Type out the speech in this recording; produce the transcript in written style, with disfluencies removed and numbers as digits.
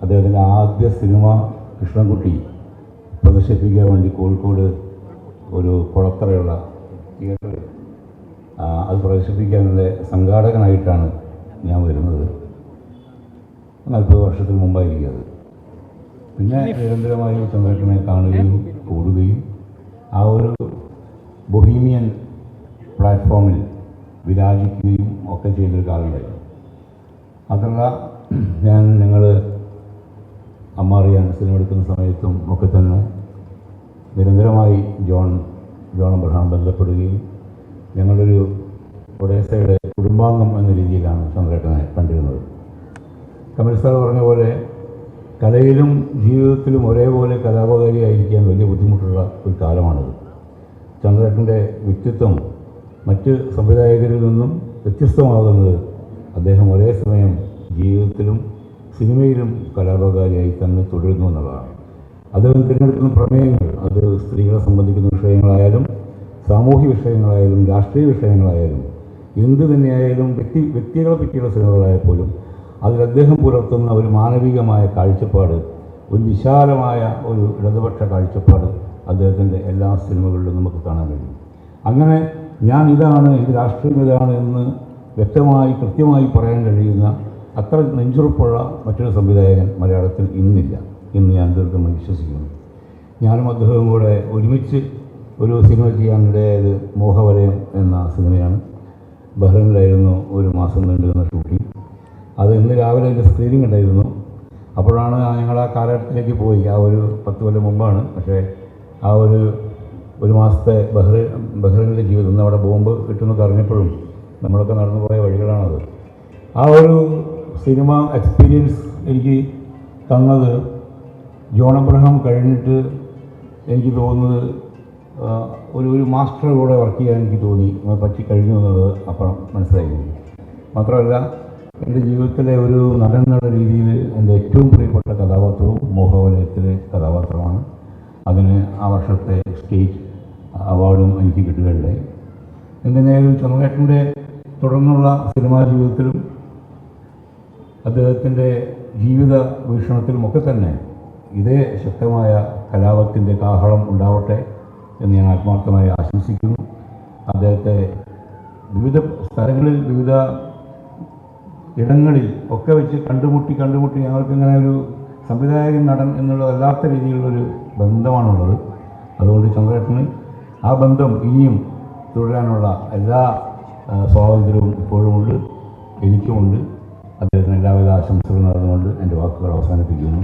അദ്ദേഹത്തിൻ്റെ ആദ്യ സിനിമ കൃഷ്ണൻകുട്ടി പ്രദർശിപ്പിക്കാൻ വേണ്ടി കോഴിക്കോട് ഒരു കുളത്തറയുള്ള തിയേറ്ററിൽ അത് പ്രദർശിപ്പിക്കാനുള്ള സംഘാടകനായിട്ടാണ് ഞാൻ വരുന്നത്. 40 വർഷത്തിന് മുമ്പായിരിക്കും അത്. പിന്നെ നിരന്തരമായി ചന്ദ്രേട്ടനെ കാണുകയും കൂടുകയും ആ ഒരു ബൊഹീമിയൻ പ്ലാറ്റ്ഫോമിൽ വിരാജിക്കുകയും ഒക്കെ ചെയ്തൊരു കാലമുണ്ടായിരുന്നു. അതല്ല, ഞങ്ങൾ അമ്മ അറിയാൻ സിനിമ എടുക്കുന്ന സമയത്തും ഒക്കെ തന്നെ നിരന്തരമായി ജോൺ അബ്രഹാം ബന്ധപ്പെടുകയും ഞങ്ങളൊരു ഒഡേസയുടെ കുടുംബാംഗം എന്ന രീതിയിലാണ് ചന്ദ്രേട്ടനെ കണ്ടിരുന്നത്. കമൽ സാർ പറഞ്ഞ പോലെ കലയിലും ജീവിതത്തിലും ഒരേപോലെ കലാപകാരിയായിരിക്കാൻ വലിയ ബുദ്ധിമുട്ടുള്ള ഒരു കാലമാണിത്. ചന്ദ്രേട്ടൻ്റെ വ്യക്തിത്വം മറ്റ് സംവിധായകരിൽ നിന്നും വ്യത്യസ്തമാകുന്നത് അദ്ദേഹം ഒരേ സമയം ജീവിതത്തിലും സിനിമയിലും കലാപകാരിയായി തന്നെ തുടരുന്നു എന്നുള്ളതാണ്. അദ്ദേഹം തിരഞ്ഞെടുക്കുന്ന പ്രമേയങ്ങൾ, അത് സ്ത്രീകളെ സംബന്ധിക്കുന്ന വിഷയങ്ങളായാലും സാമൂഹ്യ വിഷയങ്ങളായാലും രാഷ്ട്രീയ വിഷയങ്ങളായാലും എന്ത് തന്നെയായാലും വ്യക്തികളെ പറ്റിയുള്ള സിനിമകളായപ്പോലും അതിൽ അദ്ദേഹം പുലർത്തുന്ന ഒരു മാനവികമായ കാഴ്ചപ്പാട്, ഒരു വിശാലമായ ഒരു ഇടതുപക്ഷ കാഴ്ചപ്പാട് അദ്ദേഹത്തിൻ്റെ എല്ലാ സിനിമകളിലും നമുക്ക് കാണാൻ കഴിയും. അങ്ങനെ ഞാൻ ഇതാണ്, എൻ്റെ രാഷ്ട്രീയം ഇതാണ് എന്ന് വ്യക്തമായി കൃത്യമായി പറയാൻ കഴിയുന്ന അത്ര നെഞ്ചുറപ്പുള്ള മറ്റൊരു സംവിധായകൻ മലയാളത്തിൽ ഇന്നില്ല എന്ന് ഞാൻ ദീർഘമായി വിശ്വസിക്കുന്നു. ഞാനും അദ്ദേഹവും കൂടെ ഒരുമിച്ച് ഒരു സിനിമ ചെയ്യാനിടയായത് മോഹവലയം എന്ന സിനിമയാണ്. ബഹ്റൈനിലായിരുന്നു 1 മാസം നീണ്ടുന്ന ഷൂട്ടിംഗ്. അത് ഇന്ന് രാവിലെ എൻ്റെ സ്ക്രീനിങ് ഉണ്ടായിരുന്നു. അപ്പോഴാണ് ഞങ്ങൾ ആ കാലഘട്ടത്തിലേക്ക് പോയി. ആ ഒരു 10 കൊല്ലം മുമ്പാണ്. പക്ഷേ ആ ഒരു മാസത്തെ ബഹ്റൈനിലെ ജീവിതം, ഇന്ന് അവിടെ ബോംബ് കിട്ടുന്നൊക്കെ അറിഞ്ഞപ്പോഴും നമ്മളൊക്കെ നടന്നു പോയ വഴികളാണത്. ആ ഒരു സിനിമ എക്സ്പീരിയൻസ് എനിക്ക് തന്നത് ജോൺ അബ്രഹാം കഴിഞ്ഞിട്ട് എനിക്ക് തോന്നുന്നത് ഒരു മാസ്റ്റർ കൂടെ വർക്ക് ചെയ്യാൻ എനിക്ക് തോന്നി, പറ്റിക്കഴിഞ്ഞു എന്നത് അപ്പുറം മനസ്സിലായിരുന്നു. മാത്രമല്ല, എൻ്റെ ജീവിതത്തിലെ ഒരു നടൻ എന്നുള്ള രീതിയിൽ എൻ്റെ ഏറ്റവും പ്രിയപ്പെട്ട കഥാപാത്രവും മോഹവലയത്തിലെ കഥാപാത്രമാണ്. അതിന് ആ വർഷത്തെ സ്റ്റേറ്റ് അവാർഡും എനിക്ക് കിട്ടുകയുണ്ടായി. എന്തിനായാലും ചന്ദ്രേട്ടൻ്റെ തുടർന്നുള്ള സിനിമാ ജീവിതത്തിലും അദ്ദേഹത്തിൻ്റെ ജീവിത വീക്ഷണത്തിലുമൊക്കെ തന്നെ ഇതേ ശക്തമായ കലാപത്തിൻ്റെ കാഹളം ഉണ്ടാവട്ടെ എന്ന് ഞാൻ ആത്മാർത്ഥമായി ആശംസിക്കുന്നു. അദ്ദേഹത്തെ വിവിധ സ്ഥലങ്ങളിൽ, വിവിധ ഇടങ്ങളിൽ ഒക്കെ വെച്ച് കണ്ടുമുട്ടി ഞങ്ങൾക്കിങ്ങനെ ഒരു സംവിധായകൻ നടൻ എന്നുള്ളതല്ലാത്ത രീതിയിലുള്ളൊരു ബന്ധമാണുള്ളത്. അതുകൊണ്ട് ചന്ദ്രേട്ടന് ആ ബന്ധം ഇനിയും തുടരാനുള്ള എല്ലാ സ്വാതന്ത്ര്യവും ഇപ്പോഴുമുണ്ട്, എനിക്കുമുണ്ട്. അദ്ദേഹത്തിന് എല്ലാവിധ ആശംസകളും നടന്നുകൊണ്ട് എൻ്റെ വാക്കുകൾ അവസാനിപ്പിക്കുന്നു.